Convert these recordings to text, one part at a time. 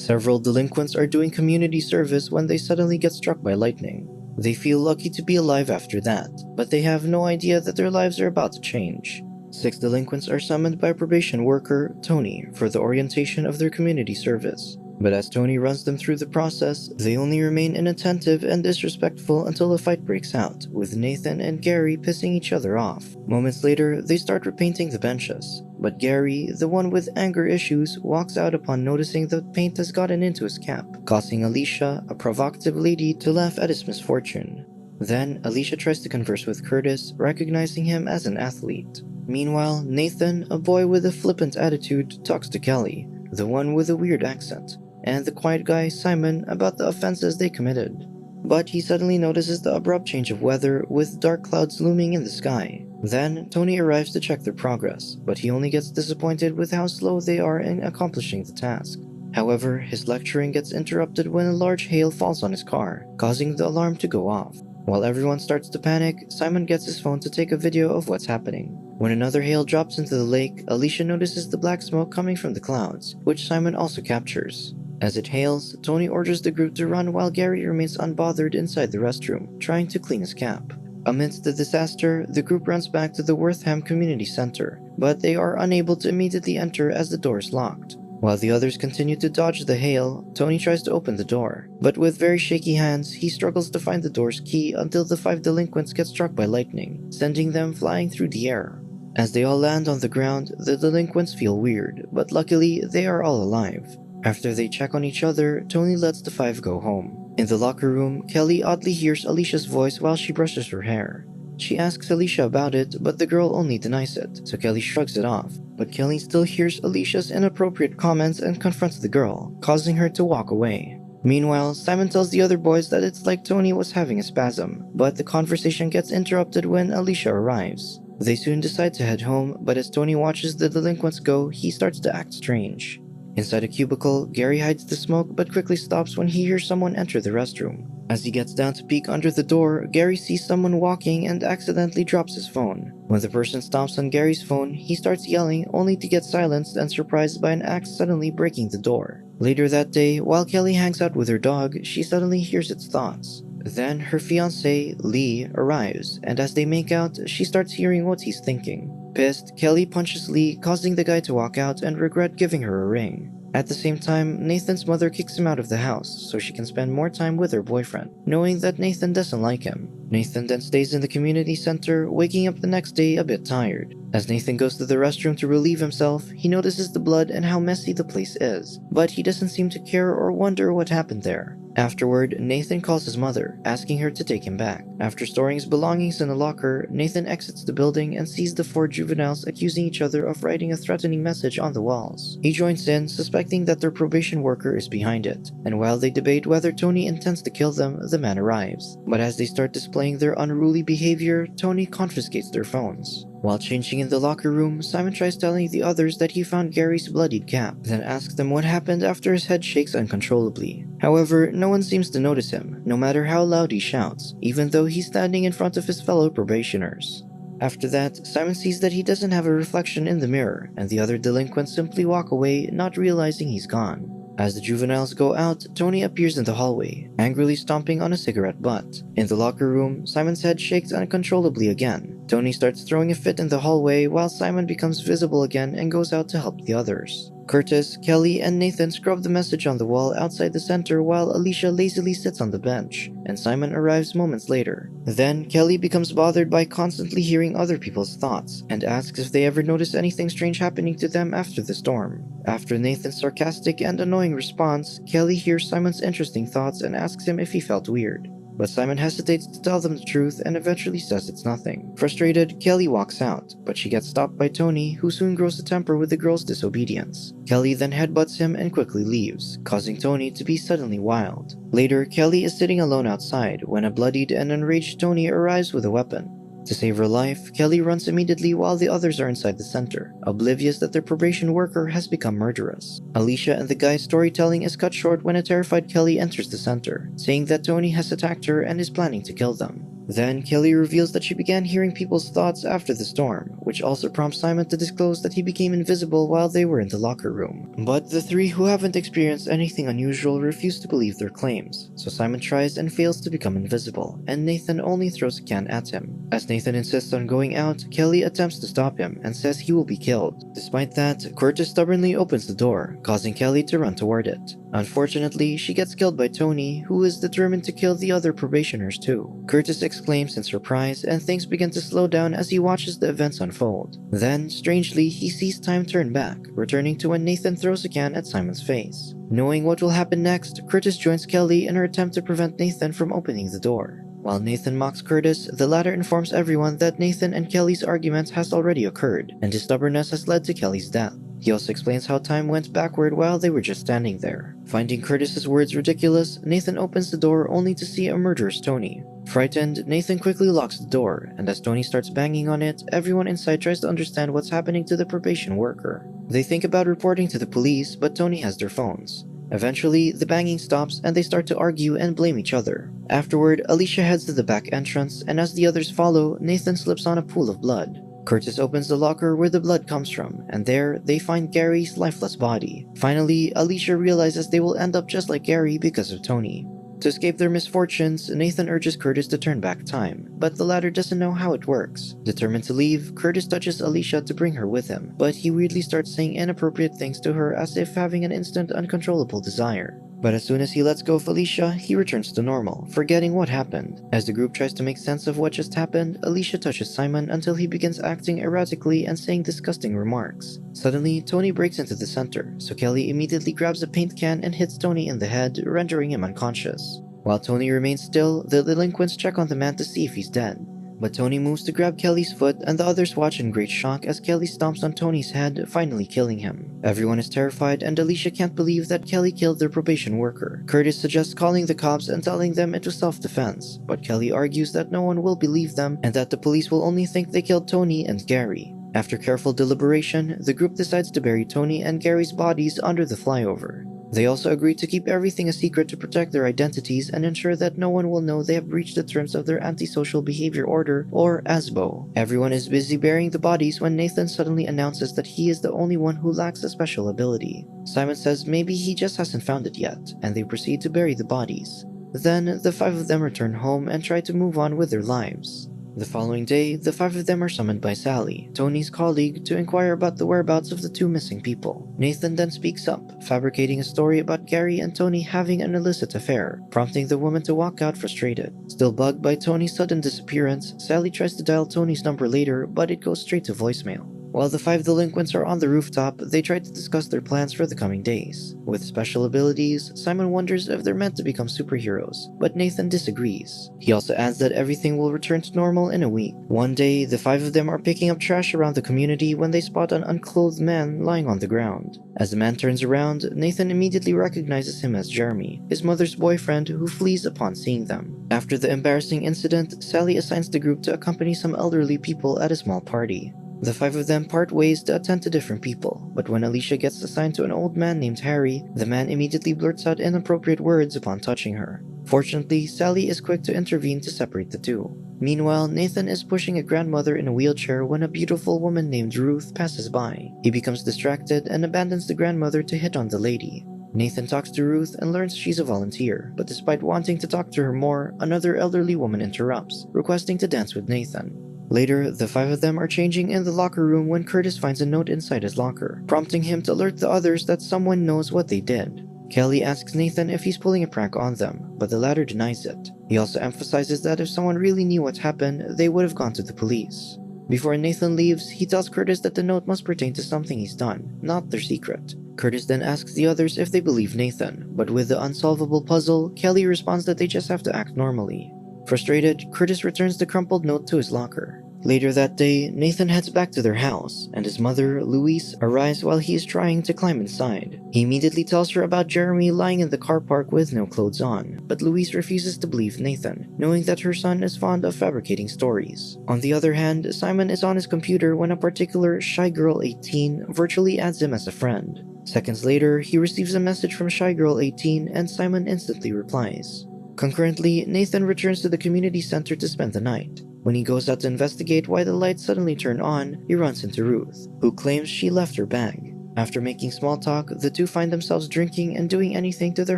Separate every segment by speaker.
Speaker 1: Several delinquents are doing community service when they suddenly get struck by lightning. They feel lucky to be alive after that, but they have no idea that their lives are about to change. 6 delinquents are summoned by probation worker Tony for the orientation of their community service. But as Tony runs them through the process, they only remain inattentive and disrespectful until a fight breaks out, with Nathan and Gary pissing each other off. Moments later, they start repainting the benches, but Gary, the one with anger issues, walks out upon noticing that paint has gotten into his cap, causing Alicia, a provocative lady, to laugh at his misfortune. Then, Alicia tries to converse with Curtis, recognizing him as an athlete. Meanwhile, Nathan, a boy with a flippant attitude, talks to Kelly, the one with a weird accent, and the quiet guy, Simon, about the offenses they committed. But he suddenly notices the abrupt change of weather, with dark clouds looming in the sky. Then, Tony arrives to check their progress, but he only gets disappointed with how slow they are in accomplishing the task. However, his lecturing gets interrupted when a large hail falls on his car, causing the alarm to go off. While everyone starts to panic, Simon gets his phone to take a video of what's happening. When another hail drops into the lake, Alicia notices the black smoke coming from the clouds, which Simon also captures. As it hails, Tony orders the group to run while Gary remains unbothered inside the restroom, trying to clean his cap. Amidst the disaster, the group runs back to the Wortham Community Center, but they are unable to immediately enter as the door is locked. While the others continue to dodge the hail, Tony tries to open the door, but with very shaky hands, he struggles to find the door's key until the 5 delinquents get struck by lightning, sending them flying through the air. As they all land on the ground, the delinquents feel weird, but luckily they are all alive. After they check on each other, Tony lets the 5 go home. In the locker room, Kelly oddly hears Alicia's voice while she brushes her hair. She asks Alicia about it, but the girl only denies it, so Kelly shrugs it off. But Kelly still hears Alicia's inappropriate comments and confronts the girl, causing her to walk away. Meanwhile, Simon tells the other boys that it's like Tony was having a spasm, but the conversation gets interrupted when Alicia arrives. They soon decide to head home, but as Tony watches the delinquents go, he starts to act strange. Inside a cubicle, Gary hides the smoke but quickly stops when he hears someone enter the restroom. As he gets down to peek under the door, Gary sees someone walking and accidentally drops his phone. When the person stomps on Gary's phone, he starts yelling only to get silenced and surprised by an axe suddenly breaking the door. Later that day, while Kelly hangs out with her dog, she suddenly hears its thoughts. Then her fiancé, Lee, arrives, and as they make out, she starts hearing what he's thinking. Pissed, Kelly punches Lee, causing the guy to walk out and regret giving her a ring. At the same time, Nathan's mother kicks him out of the house so she can spend more time with her boyfriend, knowing that Nathan doesn't like him. Nathan then stays in the community center, waking up the next day a bit tired. As Nathan goes to the restroom to relieve himself, he notices the blood and how messy the place is, but he doesn't seem to care or wonder what happened there. Afterward, Nathan calls his mother, asking her to take him back. After storing his belongings in a locker, Nathan exits the building and sees the 4 juveniles accusing each other of writing a threatening message on the walls. He joins in, suspecting that their probation worker is behind it, and while they debate whether Tony intends to kill them, the man arrives. But as they start displaying their unruly behavior, Tony confiscates their phones. While changing in the locker room, Simon tries telling the others that he found Gary's bloodied cap, then asks them what happened after his head shakes uncontrollably. However, no one seems to notice him, no matter how loud he shouts, even though he's standing in front of his fellow probationers. After that, Simon sees that he doesn't have a reflection in the mirror, and the other delinquents simply walk away, not realizing he's gone. As the juveniles go out, Tony appears in the hallway, angrily stomping on a cigarette butt. In the locker room, Simon's head shakes uncontrollably again. Tony starts throwing a fit in the hallway while Simon becomes visible again and goes out to help the others. Curtis, Kelly, and Nathan scrub the message on the wall outside the center while Alicia lazily sits on the bench, and Simon arrives moments later. Then, Kelly becomes bothered by constantly hearing other people's thoughts, and asks if they ever notice anything strange happening to them after the storm. After Nathan's sarcastic and annoying response, Kelly hears Simon's interesting thoughts and asks him if he felt weird. But Simon hesitates to tell them the truth and eventually says it's nothing. Frustrated, Kelly walks out, but she gets stopped by Tony, who soon grows a temper with the girl's disobedience. Kelly then headbutts him and quickly leaves, causing Tony to be suddenly wild. Later, Kelly is sitting alone outside when a bloodied and enraged Tony arrives with a weapon. To save her life, Kelly runs immediately while the others are inside the center, oblivious that their probation worker has become murderous. Alicia and the guy's storytelling is cut short when a terrified Kelly enters the center, saying that Tony has attacked her and is planning to kill them. Then Kelly reveals that she began hearing people's thoughts after the storm, which also prompts Simon to disclose that he became invisible while they were in the locker room. But the three who haven't experienced anything unusual refuse to believe their claims, so Simon tries and fails to become invisible, and Nathan only throws a can at him. As Nathan insists on going out, Kelly attempts to stop him and says he will be killed. Despite that, Curtis stubbornly opens the door, causing Kelly to run toward it. Unfortunately, she gets killed by Tony, who is determined to kill the other probationers too. Curtis exclaims in surprise, and things begin to slow down as he watches the events unfold. Then, strangely, he sees time turn back, returning to when Nathan throws a can at Simon's face. Knowing what will happen next, Curtis joins Kelly in her attempt to prevent Nathan from opening the door. While Nathan mocks Curtis, the latter informs everyone that Nathan and Kelly's argument has already occurred, and his stubbornness has led to Kelly's death. He also explains how time went backward while they were just standing there. Finding Curtis's words ridiculous, Nathan opens the door only to see a murderous Tony. Frightened, Nathan quickly locks the door, and as Tony starts banging on it, everyone inside tries to understand what's happening to the probation worker. They think about reporting to the police, but Tony has their phones. Eventually, the banging stops and they start to argue and blame each other. Afterward, Alicia heads to the back entrance, and as the others follow, Nathan slips on a pool of blood. Curtis opens the locker where the blood comes from, and there, they find Gary's lifeless body. Finally, Alicia realizes they will end up just like Gary because of Tony. To escape their misfortunes, Nathan urges Curtis to turn back time, but the latter doesn't know how it works. Determined to leave, Curtis touches Alicia to bring her with him, but he weirdly starts saying inappropriate things to her as if having an instant uncontrollable desire. But as soon as he lets go of Alicia, he returns to normal, forgetting what happened. As the group tries to make sense of what just happened, Alicia touches Simon until he begins acting erratically and saying disgusting remarks. Suddenly, Tony breaks into the center, so Kelly immediately grabs a paint can and hits Tony in the head, rendering him unconscious. While Tony remains still, the delinquents check on the man to see if he's dead. But Tony moves to grab Kelly's foot, and the others watch in great shock as Kelly stomps on Tony's head, finally killing him. Everyone is terrified, and Alicia can't believe that Kelly killed their probation worker. Curtis suggests calling the cops and telling them it was self-defense, but Kelly argues that no one will believe them and that the police will only think they killed Tony and Gary. After careful deliberation, the group decides to bury Tony and Gary's bodies under the flyover. They also agree to keep everything a secret to protect their identities and ensure that no one will know they have breached the terms of their antisocial behavior order, or ASBO. Everyone is busy burying the bodies when Nathan suddenly announces that he is the only one who lacks a special ability. Simon says maybe he just hasn't found it yet, and they proceed to bury the bodies. Then, the five of them return home and try to move on with their lives. The following day, the five of them are summoned by Sally, Tony's colleague, to inquire about the whereabouts of the two missing people. Nathan then speaks up, fabricating a story about Gary and Tony having an illicit affair, prompting the woman to walk out frustrated. Still bugged by Tony's sudden disappearance, Sally tries to dial Tony's number later, but it goes straight to voicemail. While the five delinquents are on the rooftop, they try to discuss their plans for the coming days. With special abilities, Simon wonders if they're meant to become superheroes, but Nathan disagrees. He also adds that everything will return to normal in a week. One day, the five of them are picking up trash around the community when they spot an unclothed man lying on the ground. As the man turns around, Nathan immediately recognizes him as Jeremy, his mother's boyfriend, who flees upon seeing them. After the embarrassing incident, Sally assigns the group to accompany some elderly people at a small party. The five of them part ways to attend to different people, but when Alicia gets assigned to an old man named Harry, the man immediately blurts out inappropriate words upon touching her. Fortunately, Sally is quick to intervene to separate the two. Meanwhile, Nathan is pushing a grandmother in a wheelchair when a beautiful woman named Ruth passes by. He becomes distracted and abandons the grandmother to hit on the lady. Nathan talks to Ruth and learns she's a volunteer, but despite wanting to talk to her more, another elderly woman interrupts, requesting to dance with Nathan. Later, the five of them are changing in the locker room when Curtis finds a note inside his locker, prompting him to alert the others that someone knows what they did. Kelly asks Nathan if he's pulling a prank on them, but the latter denies it. He also emphasizes that if someone really knew what happened, they would have gone to the police. Before Nathan leaves, he tells Curtis that the note must pertain to something he's done, not their secret. Curtis then asks the others if they believe Nathan, but with the unsolvable puzzle, Kelly responds that they just have to act normally. Frustrated, Curtis returns the crumpled note to his locker. Later that day, Nathan heads back to their house, and his mother, Louise, arrives while he is trying to climb inside. He immediately tells her about Jeremy lying in the car park with no clothes on, but Louise refuses to believe Nathan, knowing that her son is fond of fabricating stories. On the other hand, Simon is on his computer when a particular Shy Girl 18 virtually adds him as a friend. Seconds later, he receives a message from Shy Girl 18 and Simon instantly replies. Concurrently, Nathan returns to the community center to spend the night. When he goes out to investigate why the lights suddenly turn on, he runs into Ruth, who claims she left her bag. After making small talk, the two find themselves drinking and doing anything to their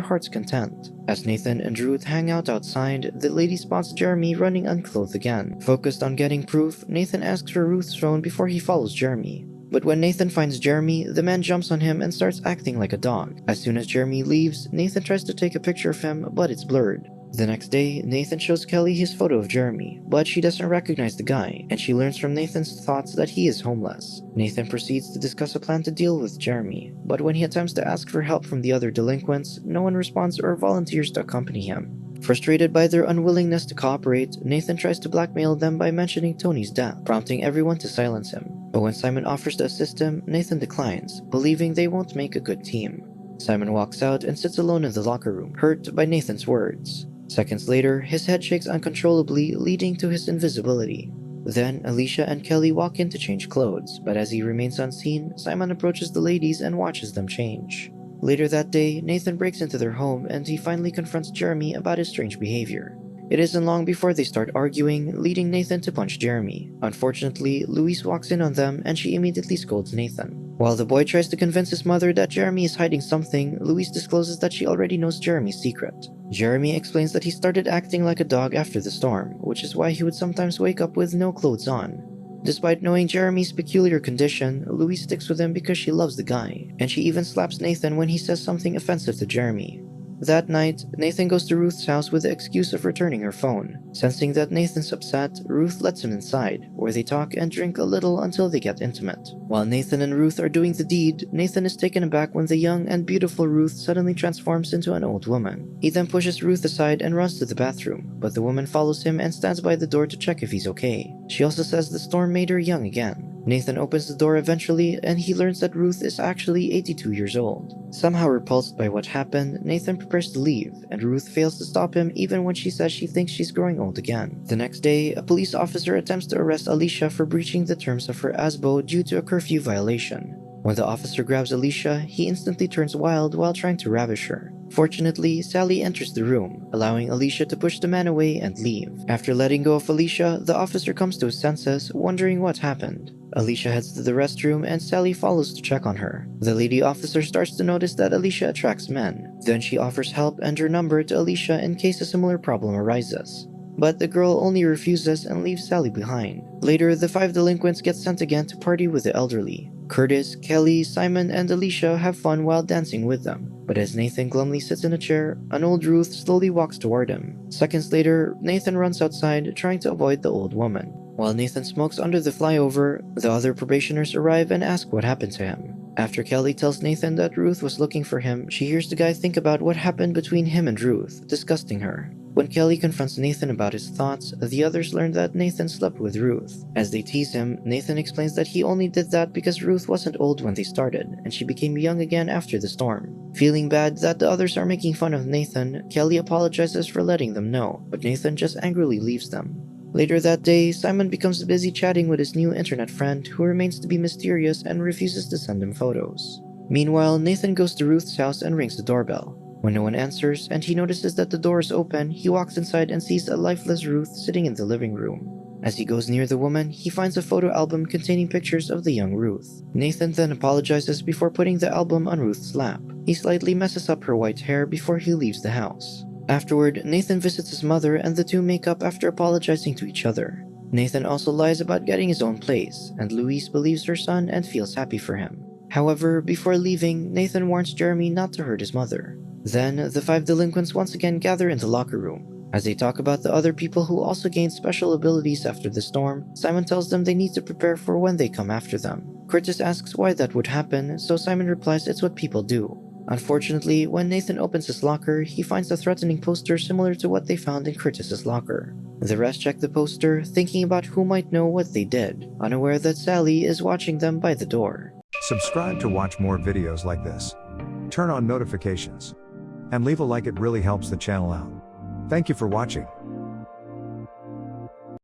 Speaker 1: heart's content. As Nathan and Ruth hang out outside, the lady spots Jeremy running unclothed again. Focused on getting proof, Nathan asks for Ruth's phone before he follows Jeremy. But when Nathan finds Jeremy, the man jumps on him and starts acting like a dog. As soon as Jeremy leaves, Nathan tries to take a picture of him, but it's blurred. The next day, Nathan shows Kelly his photo of Jeremy, but she doesn't recognize the guy, and she learns from Nathan's thoughts that he is homeless. Nathan proceeds to discuss a plan to deal with Jeremy, but when he attempts to ask for help from the other delinquents, no one responds or volunteers to accompany him. Frustrated by their unwillingness to cooperate, Nathan tries to blackmail them by mentioning Tony's death, prompting everyone to silence him. But when Simon offers to assist him, Nathan declines, believing they won't make a good team. Simon walks out and sits alone in the locker room, hurt by Nathan's words. Seconds later, his head shakes uncontrollably, leading to his invisibility. Then, Alicia and Kelly walk in to change clothes, but as he remains unseen, Simon approaches the ladies and watches them change. Later that day, Nathan breaks into their home and he finally confronts Jeremy about his strange behavior. It isn't long before they start arguing, leading Nathan to punch Jeremy. Unfortunately, Louise walks in on them and she immediately scolds Nathan. While the boy tries to convince his mother that Jeremy is hiding something, Louise discloses that she already knows Jeremy's secret. Jeremy explains that he started acting like a dog after the storm, which is why he would sometimes wake up with no clothes on. Despite knowing Jeremy's peculiar condition, Louise sticks with him because she loves the guy, and she even slaps Nathan when he says something offensive to Jeremy. That night, Nathan goes to Ruth's house with the excuse of returning her phone. Sensing that Nathan's upset, Ruth lets him inside, where they talk and drink a little until they get intimate. While Nathan and Ruth are doing the deed, Nathan is taken aback when the young and beautiful Ruth suddenly transforms into an old woman. He then pushes Ruth aside and runs to the bathroom, but the woman follows him and stands by the door to check if he's okay. She also says the storm made her young again. Nathan opens the door eventually, and he learns that Ruth is actually 82 years old. Somehow repulsed by what happened, Nathan prepares to leave, and Ruth fails to stop him even when she says she thinks she's growing old again. The next day, a police officer attempts to arrest Alicia for breaching the terms of her ASBO due to a curfew violation. When the officer grabs Alicia, he instantly turns wild while trying to ravish her. Fortunately, Sally enters the room, allowing Alicia to push the man away and leave. After letting go of Alicia, the officer comes to his senses, wondering what happened. Alicia heads to the restroom and Sally follows to check on her. The lady officer starts to notice that Alicia attracts men. Then she offers help and her number to Alicia in case a similar problem arises. But the girl only refuses and leaves Sally behind. Later, the 5 delinquents get sent again to party with the elderly. Curtis, Kelly, Simon, and Alicia have fun while dancing with them. But as Nathan glumly sits in a chair, an old Ruth slowly walks toward him. Seconds later, Nathan runs outside, trying to avoid the old woman. While Nathan smokes under the flyover, the other probationers arrive and ask what happened to him. After Kelly tells Nathan that Ruth was looking for him, she hears the guy think about what happened between him and Ruth, disgusting her. When Kelly confronts Nathan about his thoughts, the others learn that Nathan slept with Ruth. As they tease him, Nathan explains that he only did that because Ruth wasn't old when they started, and she became young again after the storm. Feeling bad that the others are making fun of Nathan, Kelly apologizes for letting them know, but Nathan just angrily leaves them. Later that day, Simon becomes busy chatting with his new internet friend who remains to be mysterious and refuses to send him photos. Meanwhile, Nathan goes to Ruth's house and rings the doorbell. When no one answers and he notices that the door is open, he walks inside and sees a lifeless Ruth sitting in the living room. As he goes near the woman, he finds a photo album containing pictures of the young Ruth. Nathan then apologizes before putting the album on Ruth's lap. He slightly messes up her white hair before he leaves the house. Afterward, Nathan visits his mother and the two make up after apologizing to each other. Nathan also lies about getting his own place, and Louise believes her son and feels happy for him. However, before leaving, Nathan warns Jeremy not to hurt his mother. Then, the 5 delinquents once again gather in the locker room. As they talk about the other people who also gained special abilities after the storm, Simon tells them they need to prepare for when they come after them. Curtis asks why that would happen, so Simon replies it's what people do. Unfortunately, when Nathan opens his locker, he finds a threatening poster similar to what they found in Curtis's locker. The rest check the poster, thinking about who might know what they did, unaware that Sally is watching them by the door.
Speaker 2: Subscribe to watch more videos like this. Turn on notifications. And leave a like, it really helps the channel out. Thank you for watching.